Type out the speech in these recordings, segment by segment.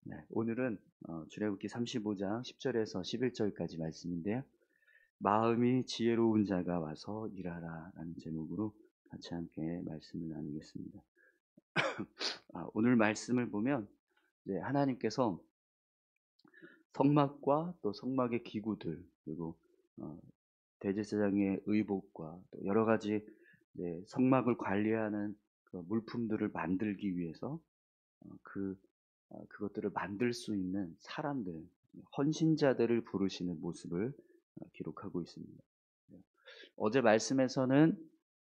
네, 오늘은 출애굽기 35장 10절에서 11절까지 말씀인데요. 마음이 지혜로운 자가 와서 일하라 라는 제목으로 같이 함께 말씀을 나누겠습니다. 오늘 말씀을 보면 이제 하나님께서 성막과 또 성막의 기구들, 그리고 어, 대제사장의 의복과 또 여러 가지 이제 성막을 관리하는 그 물품들을 만들기 위해서 그것들을 만들 수 있는 사람들, 헌신자들을 부르시는 모습을 기록하고 있습니다. 어제 말씀에서는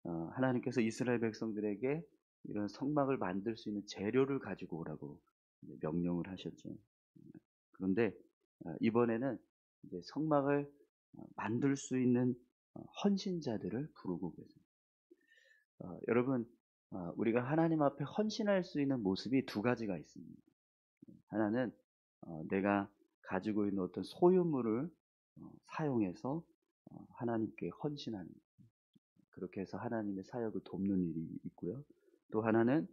하나님께서 이스라엘 백성들에게 이런 성막을 만들 수 있는 재료를 가지고 오라고 명령을 하셨죠. 그런데 이번에는 이제 성막을 만들 수 있는 헌신자들을 부르고 계세요. 여러분, 우리가 하나님 앞에 헌신할 수 있는 모습이 두 가지가 있습니다. 하나는 내가 가지고 있는 어떤 소유물을 사용해서 하나님께 헌신하는, 그렇게 해서 하나님의 사역을 돕는 일이 있고요. 또 하나는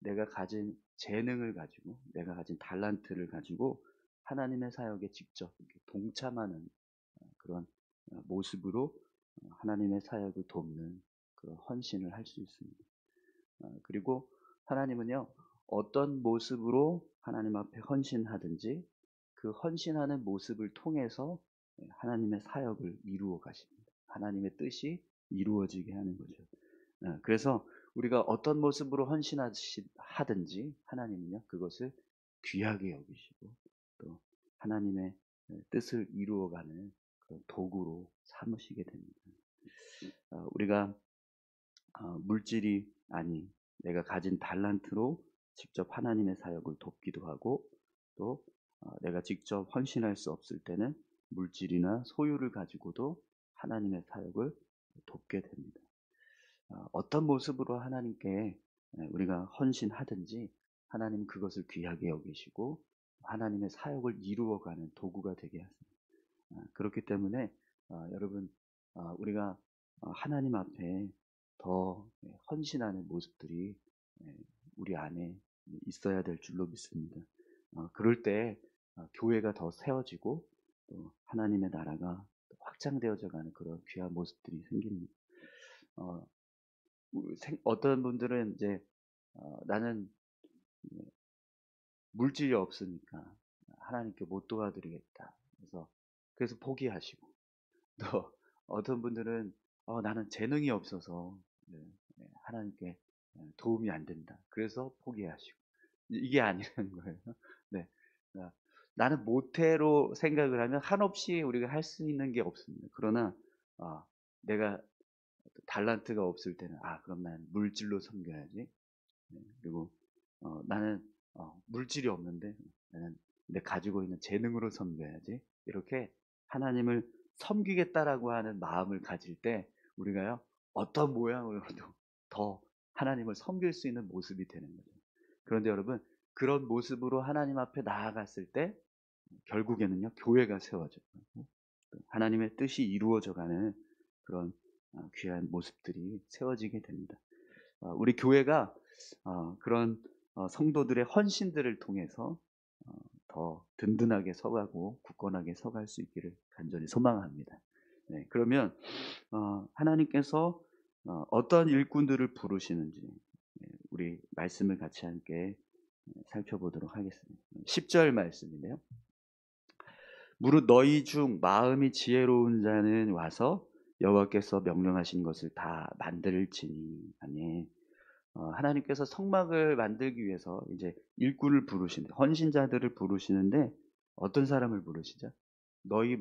내가 가진 재능을 가지고, 내가 가진 달란트를 가지고 하나님의 사역에 직접 이렇게 동참하는 그런 모습으로 하나님의 사역을 돕는 그런 헌신을 할 수 있습니다. 그리고 하나님은요, 어떤 모습으로 하나님 앞에 헌신하든지 그 헌신하는 모습을 통해서 하나님의 사역을 이루어 가십니다. 하나님의 뜻이 이루어지게 하는 거죠. 그래서 우리가 어떤 모습으로 헌신하든지 하나님은요, 그것을 귀하게 여기시고 또 하나님의 뜻을 이루어가는 그런 도구로 삼으시게 됩니다. 우리가 물질이 아닌 내가 가진 달란트로 직접 하나님의 사역을 돕기도 하고, 또 내가 직접 헌신할 수 없을 때는 물질이나 소유를 가지고도 하나님의 사역을 돕게 됩니다. 어떤 모습으로 하나님께 우리가 헌신하든지 하나님은 그것을 귀하게 여기시고 하나님의 사역을 이루어가는 도구가 되게 하십니다. 그렇기 때문에 여러분, 우리가 하나님 앞에 더 헌신하는 모습들이 우리 안에 있어야 될 줄로 믿습니다. 그럴 때 교회가 더 세워지고 또 하나님의 나라가 확장되어져 가는 그런 귀한 모습들이 생깁니다. 어떤 분들은 이제 나는 물질이 없으니까 하나님께 못 도와드리겠다. 그래서 포기하시고, 또 어떤 분들은 나는 재능이 없어서 하나님께 도움이 안 된다. 그래서 포기하시고, 이게 아니라는 거예요. 네. 나는 모태로 생각을 하면 한없이 우리가 할 수 있는 게 없습니다. 그러나 내가 달란트가 없을 때는 그럼 난 물질로 섬겨야지. 그리고 나는 물질이 없는데 나는 내 가지고 있는 재능으로 섬겨야지. 이렇게 하나님을 섬기겠다라고 하는 마음을 가질 때 우리가요, 어떤 모양으로도 더 하나님을 섬길 수 있는 모습이 되는 거죠. 그런데 여러분, 그런 모습으로 하나님 앞에 나아갔을 때 결국에는요, 교회가 세워져요. 하나님의 뜻이 이루어져가는 그런 귀한 모습들이 세워지게 됩니다. 우리 교회가 그런 성도들의 헌신들을 통해서 더 든든하게 서가고 굳건하게 서갈 수 있기를 간절히 소망합니다. 네, 그러면 하나님께서 어떤 일꾼들을 부르시는지 우리 말씀을 같이 함께 살펴보도록 하겠습니다. 10절 말씀인데요. 무릇 너희 중 마음이 지혜로운 자는 와서 여호와께서 명령하신 것을 다 만들지니. 아멘. 하나님께서 성막을 만들기 위해서 이제 일꾼을 부르시는데, 헌신자들을 부르시는데 어떤 사람을 부르시죠? 너희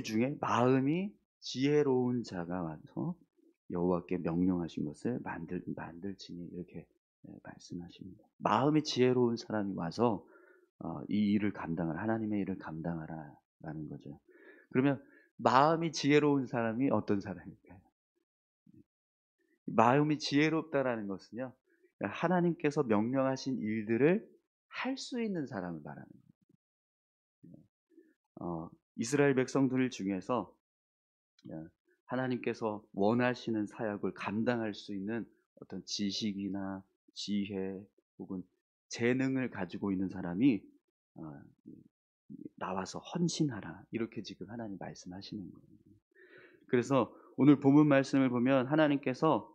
중에 마음이 지혜로운 자가 와서 여호와께 명령하신 것을 만들지니, 이렇게 말씀하십니다. 마음이 지혜로운 사람이 와서 이 일을 감당하라, 하나님의 일을 감당하라라는 거죠. 그러면 마음이 지혜로운 사람이 어떤 사람일까요? 마음이 지혜롭다라는 것은요, 하나님께서 명령하신 일들을 할 수 있는 사람을 말하는 거예요. 이스라엘 백성들 중에서 하나님께서 원하시는 사역을 감당할 수 있는 어떤 지식이나 지혜 혹은 재능을 가지고 있는 사람이 나와서 헌신하라. 이렇게 지금 하나님 말씀하시는 거예요. 그래서 오늘 본문 말씀을 보면 하나님께서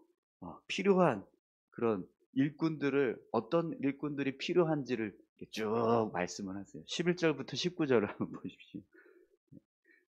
필요한 그런 일꾼들을, 어떤 일꾼들이 필요한지를 쭉 말씀을 하세요. 11절부터 19절을 한번 보십시오.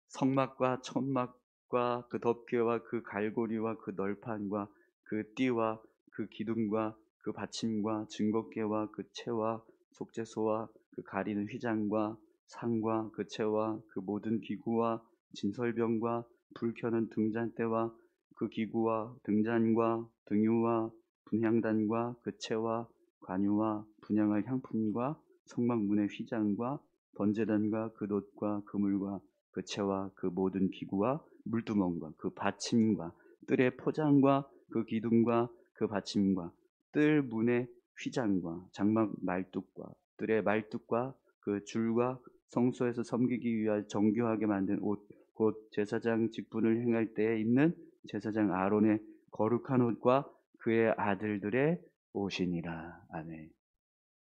성막과 천막과 그 덮개와 그 갈고리와 그 널판과 그 띠와 그 기둥과 그 받침과 증거궤와 그 채와 속죄소와 그 가리는 휘장과 상과 그 채와 그 모든 기구와 진설병과 불 켜는 등잔대와 그 기구와 등잔과 등유와 분향단과 그 채와 관유와 분향할 향품과 성막 문의 휘장과 번제단과 그 놋과 그물과 그 채와 그 모든 기구와 물두멍과 그 받침과 뜰의 포장과 그 기둥과 그 받침과 뜰 문의 휘장과 장막 말뚝과 뜰의 말뚝과 그 줄과 성소에서 섬기기 위하여 정교하게 만든 옷, 곧 제사장 직분을 행할 때에 입는 제사장 아론의 거룩한 옷과 그의 아들들의 옷이니라. 아멘.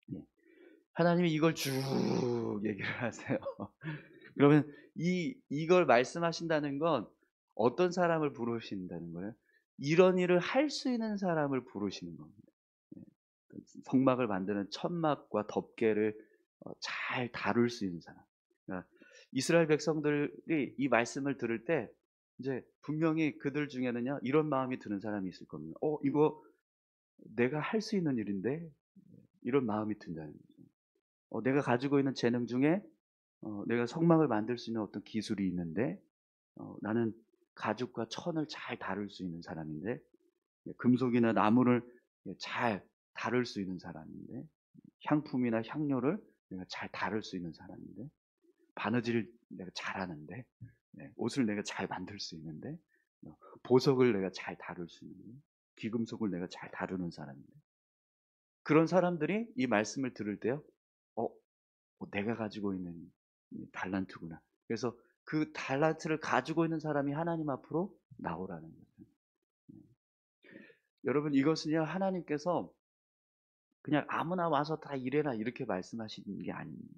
네. 하나님이 이걸 쭉 얘기를 하세요. 그러면 이걸 말씀하신다는 건 어떤 사람을 부르신다는 거예요? 이런 일을 할 수 있는 사람을 부르시는 겁니다. 성막을 만드는 천막과 덮개를 잘 다룰 수 있는 사람. 그러니까 이스라엘 백성들이 이 말씀을 들을 때 이제 분명히 그들 중에는요, 이런 마음이 드는 사람이 있을 겁니다. 이거 내가 할 수 있는 일인데, 이런 마음이 든다는 거죠. 내가 가지고 있는 재능 중에 내가 성막을 만들 수 있는 어떤 기술이 있는데, 나는 가죽과 천을 잘 다룰 수 있는 사람인데, 금속이나 나무를 잘 다룰 수 있는 사람인데, 향품이나 향료를 내가 잘 다룰 수 있는 사람인데, 바느질 내가 잘하는데, 옷을 내가 잘 만들 수 있는데, 보석을 내가 잘 다룰 수 있는데, 귀금속을 내가 잘 다루는 사람인데, 그런 사람들이 이 말씀을 들을 때요, 내가 가지고 있는 달란트구나. 그래서 그 달란트를 가지고 있는 사람이 하나님 앞으로 나오라는 거죠. 여러분, 이것은요, 하나님께서 그냥 아무나 와서 다 일해라 이렇게 말씀하시는 게 아닙니다.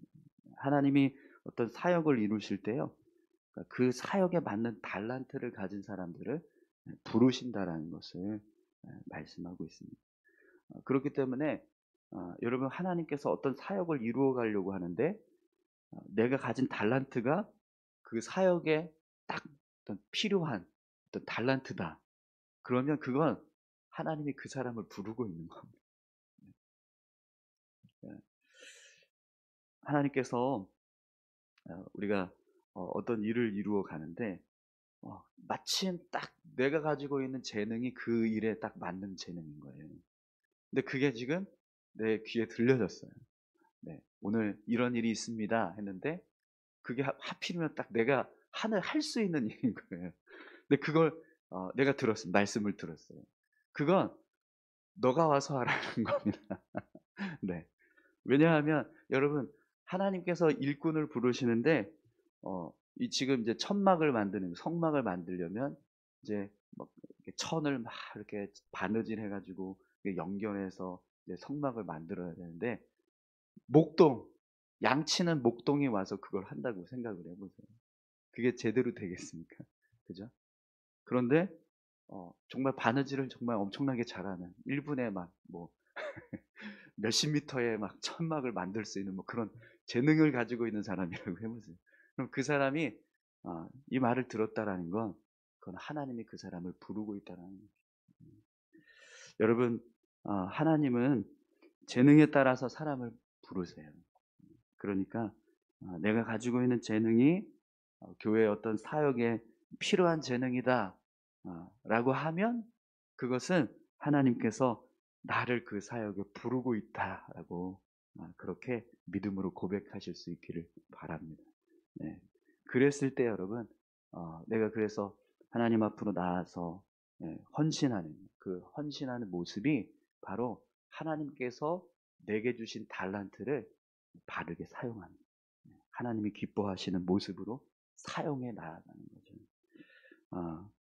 하나님이 어떤 사역을 이루실 때요, 그 사역에 맞는 달란트를 가진 사람들을 부르신다라는 것을 말씀하고 있습니다. 그렇기 때문에 여러분, 하나님께서 어떤 사역을 이루어 가려고 하는데 내가 가진 달란트가 그 사역에 딱 어떤 필요한 어떤 달란트다. 그러면 그건 하나님이 그 사람을 부르고 있는 겁니다. 하나님께서 우리가 어떤 일을 이루어 가는데 마침 딱 내가 가지고 있는 재능이 그 일에 딱 맞는 재능인 거예요. 근데 그게 지금 내 귀에 들려졌어요. 네, 오늘 이런 일이 있습니다 했는데 그게 하필이면 딱 내가 할 수 있는 일인 거예요. 근데 그걸 내가 들었어요. 말씀을 들었어요. 그건 너가 와서 하라는 겁니다. 네. 왜냐하면 여러분, 하나님께서 일꾼을 부르시는데 이 지금 이제 천막을 만드는, 성막을 만들려면 이제 막 이렇게 천을 막 이렇게 바느질 해가지고 연결해서 이제 성막을 만들어야 되는데, 양치는 목동이 와서 그걸 한다고 생각을 해보세요. 그게 제대로 되겠습니까? 그죠? 그런데 정말 바느질을 정말 엄청나게 잘하는 1분에 막 뭐 몇십 미터의 막 천막을 만들 수 있는 뭐 그런 재능을 가지고 있는 사람이라고 해보세요. 그럼 그 사람이 이 말을 들었다라는 건 그건 하나님이 그 사람을 부르고 있다는 거죠. 여러분, 하나님은 재능에 따라서 사람을 부르세요. 그러니까 내가 가지고 있는 재능이 교회의 어떤 사역에 필요한 재능이다 라고 하면 그것은 하나님께서 나를 그 사역에 부르고 있다라고 그렇게 믿음으로 고백하실 수 있기를 바랍니다. 네. 그랬을 때 여러분, 내가 그래서 하나님 앞으로 나아서 헌신하는 그 헌신하는 모습이 바로 하나님께서 내게 주신 달란트를 바르게 사용하는, 하나님이 기뻐하시는 모습으로 사용해 나아가는 거죠.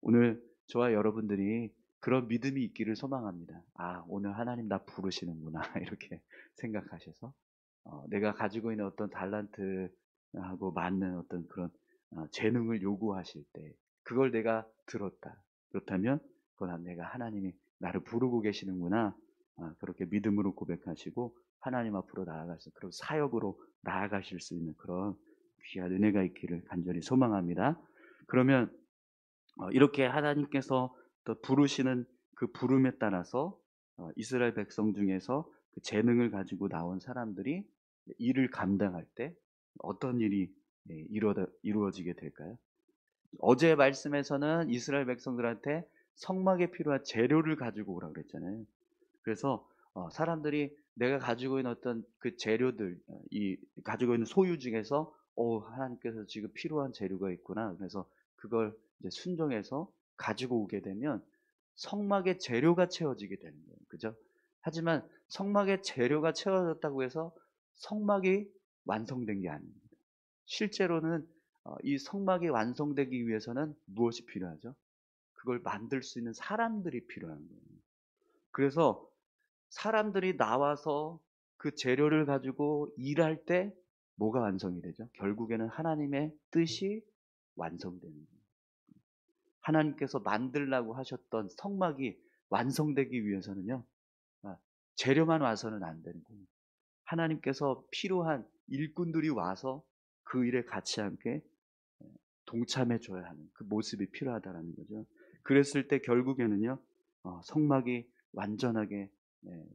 오늘 저와 여러분들이 그런 믿음이 있기를 소망합니다. 아, 오늘 하나님 나 부르시는구나. 이렇게 생각하셔서 내가 가지고 있는 어떤 달란트하고 맞는 어떤 그런 재능을 요구하실 때 그걸 내가 들었다. 그렇다면 그건 내가 하나님이 나를 부르고 계시는구나. 그렇게 믿음으로 고백하시고 하나님 앞으로 나아가서 그런 사역으로 나아가실 수 있는 그런 귀한 은혜가 있기를 간절히 소망합니다. 그러면 이렇게 하나님께서 또 부르시는 그 부름에 따라서 이스라엘 백성 중에서 그 재능을 가지고 나온 사람들이 일을 감당할 때 어떤 일이 이루어지게 될까요? 어제 말씀에서는 이스라엘 백성들한테 성막에 필요한 재료를 가지고 오라고 그랬잖아요. 그래서 사람들이 내가 가지고 있는 어떤 그 재료들, 이 가지고 있는 소유 중에서 하나님께서 지금 필요한 재료가 있구나. 그래서 그걸 이제 순종해서 가지고 오게 되면 성막의 재료가 채워지게 되는 거예요. 그죠? 하지만 성막의 재료가 채워졌다고 해서 성막이 완성된 게 아닙니다. 실제로는 이 성막이 완성되기 위해서는 무엇이 필요하죠? 그걸 만들 수 있는 사람들이 필요한 거예요. 그래서 사람들이 나와서 그 재료를 가지고 일할 때 뭐가 완성이 되죠? 결국에는 하나님의 뜻이 완성되는 거예요. 하나님께서 만들라고 하셨던 성막이 완성되기 위해서는요, 아, 재료만 와서는 안 되는 거예요. 하나님께서 필요한 일꾼들이 와서 그 일에 같이 함께 동참해 줘야 하는 그 모습이 필요하다라는 거죠. 그랬을 때 결국에는요, 성막이 완전하게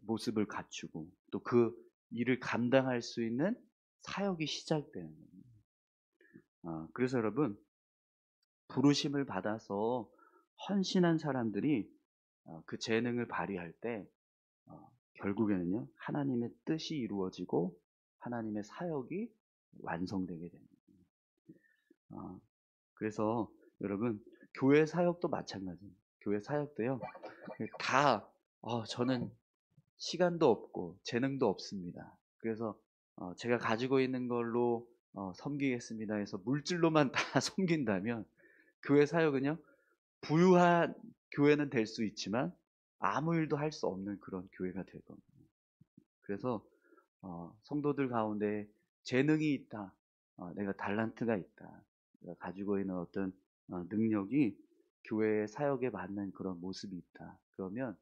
모습을 갖추고 또 그 일을 감당할 수 있는 사역이 시작되는 겁니다. 그래서 여러분, 부르심을 받아서 헌신한 사람들이 그 재능을 발휘할 때 결국에는요, 하나님의 뜻이 이루어지고 하나님의 사역이 완성되게 됩니다. 그래서 여러분, 교회 사역도 마찬가지예요. 교회 사역도요, 다 저는 시간도 없고 재능도 없습니다. 그래서 제가 가지고 있는 걸로 섬기겠습니다 해서 물질로만 다 섬긴다면 교회 사역은요, 부유한 교회는 될 수 있지만 아무 일도 할 수 없는 그런 교회가 될 겁니다. 그래서 성도들 가운데 재능이 있다, 내가 달란트가 있다, 내가 가지고 있는 어떤 능력이 교회의 사역에 맞는 그런 모습이 있다. 그러면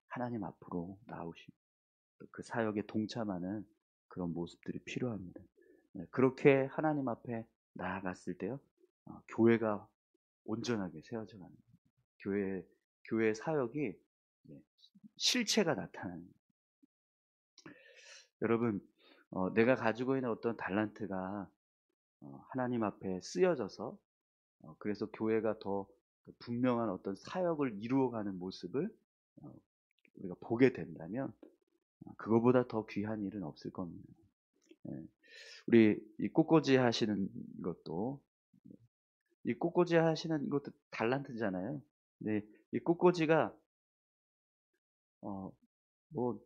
하나님 앞으로 나오시고 그 사역에 동참하는 그런 모습들이 필요합니다. 네, 그렇게 하나님 앞에 나아갔을 때요, 교회가 온전하게 세워져 가는 거예요. 교회 사역이 실체가 나타나는 거예요. 여러분, 내가 가지고 있는 어떤 달란트가 하나님 앞에 쓰여져서 그래서 교회가 더 분명한 어떤 사역을 이루어가는 모습을 어, 우리가 보게 된다면 그거보다 더 귀한 일은 없을 겁니다. 예. 우리 이 꽃꽂이 하시는 것도 이 꽃꽂이 하시는 것도 달란트잖아요. 근데 이 꽃꽂이가 어, 뭐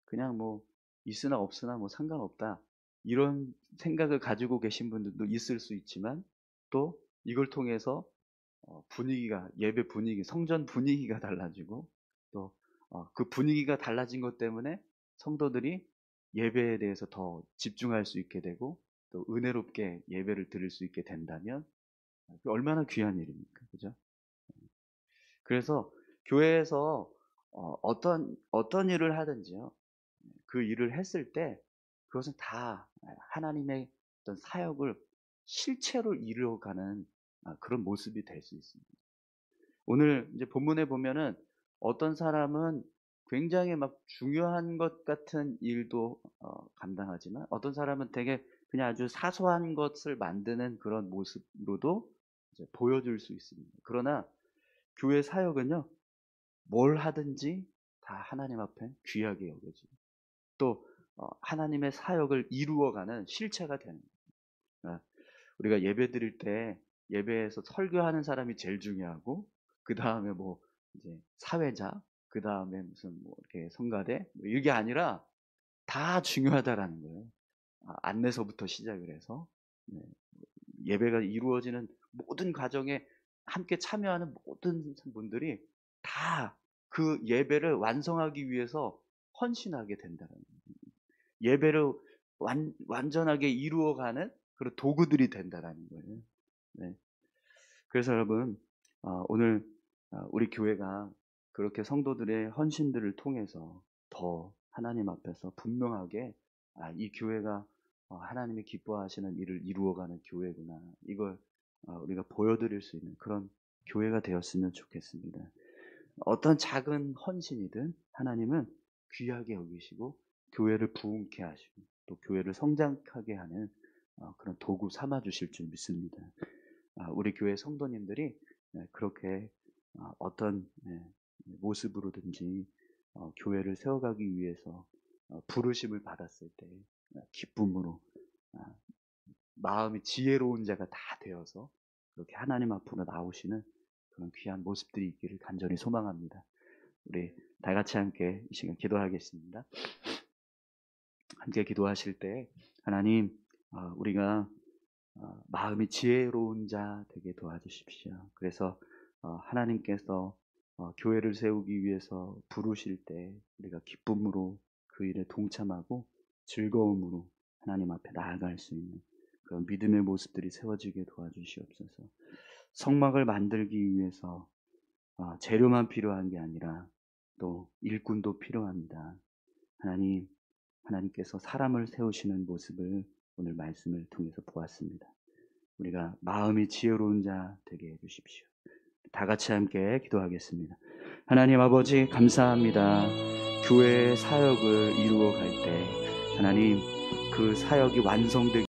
그냥 뭐 있으나 없으나 뭐 상관없다, 이런 생각을 가지고 계신 분들도 있을 수 있지만 또 이걸 통해서 분위기가, 예배 분위기, 성전 분위기가 달라지고 또 그 분위기가 달라진 것 때문에 성도들이 예배에 대해서 더 집중할 수 있게 되고 또 은혜롭게 예배를 드릴 수 있게 된다면 얼마나 귀한 일입니까? 그죠? 그래서 교회에서 어떤 일을 하든지요, 그 일을 했을 때 그것은 다 하나님의 어떤 사역을 실체로 이루어가는 그런 모습이 될 수 있습니다. 오늘 이제 본문에 보면은 어떤 사람은 굉장히 막 중요한 것 같은 일도 감당하지만 어떤 사람은 되게 그냥 아주 사소한 것을 만드는 그런 모습으로도 이제 보여줄 수 있습니다. 그러나 교회 사역은요, 뭘 하든지 다 하나님 앞에 귀하게 여겨지고 또 하나님의 사역을 이루어가는 실체가 되는 거예요. 우리가 예배 드릴 때 예배에서 설교하는 사람이 제일 중요하고 그 다음에 뭐 이제 사회자, 그 다음에 무슨 뭐 이렇게 성가대, 뭐 이게 아니라 다 중요하다라는 거예요. 안내서부터 시작을 해서 네, 예배가 이루어지는 모든 과정에 함께 참여하는 모든 분들이 다 그 예배를 완성하기 위해서 헌신하게 된다는 거예요. 예배를 완전하게 이루어가는 그런 도구들이 된다라는 거예요. 네. 그래서 여러분, 오늘 우리 교회가 그렇게 성도들의 헌신들을 통해서 더 하나님 앞에서 분명하게 이 교회가 하나님이 기뻐하시는 일을 이루어가는 교회구나, 이걸 우리가 보여드릴 수 있는 그런 교회가 되었으면 좋겠습니다. 어떤 작은 헌신이든 하나님은 귀하게 여기시고 교회를 부흥케 하시고 또 교회를 성장하게 하는 그런 도구 삼아 주실 줄 믿습니다. 우리 교회 성도님들이 그렇게 어떤 모습으로든지 교회를 세워가기 위해서 부르심을 받았을 때 기쁨으로 마음이 지혜로운 자가 다 되어서 그렇게 하나님 앞으로 나오시는 그런 귀한 모습들이 있기를 간절히 소망합니다. 우리 다 같이 함께 이 시간 기도하겠습니다. 함께 기도하실 때 하나님, 우리가 마음이 지혜로운 자 되게 도와주십시오. 그래서 하나님께서 교회를 세우기 위해서 부르실 때 우리가 기쁨으로 그 일에 동참하고 즐거움으로 하나님 앞에 나아갈 수 있는 그런 믿음의 모습들이 세워지게 도와주시옵소서. 성막을 만들기 위해서 재료만 필요한 게 아니라 또 일꾼도 필요합니다. 하나님께서 사람을 세우시는 모습을 오늘 말씀을 통해서 보았습니다. 우리가 마음이 지혜로운 자 되게 해주십시오. 다 같이 함께 기도하겠습니다. 하나님 아버지, 감사합니다. 교회의 사역을 이루어 갈 때 하나님, 그 사역이 완성되기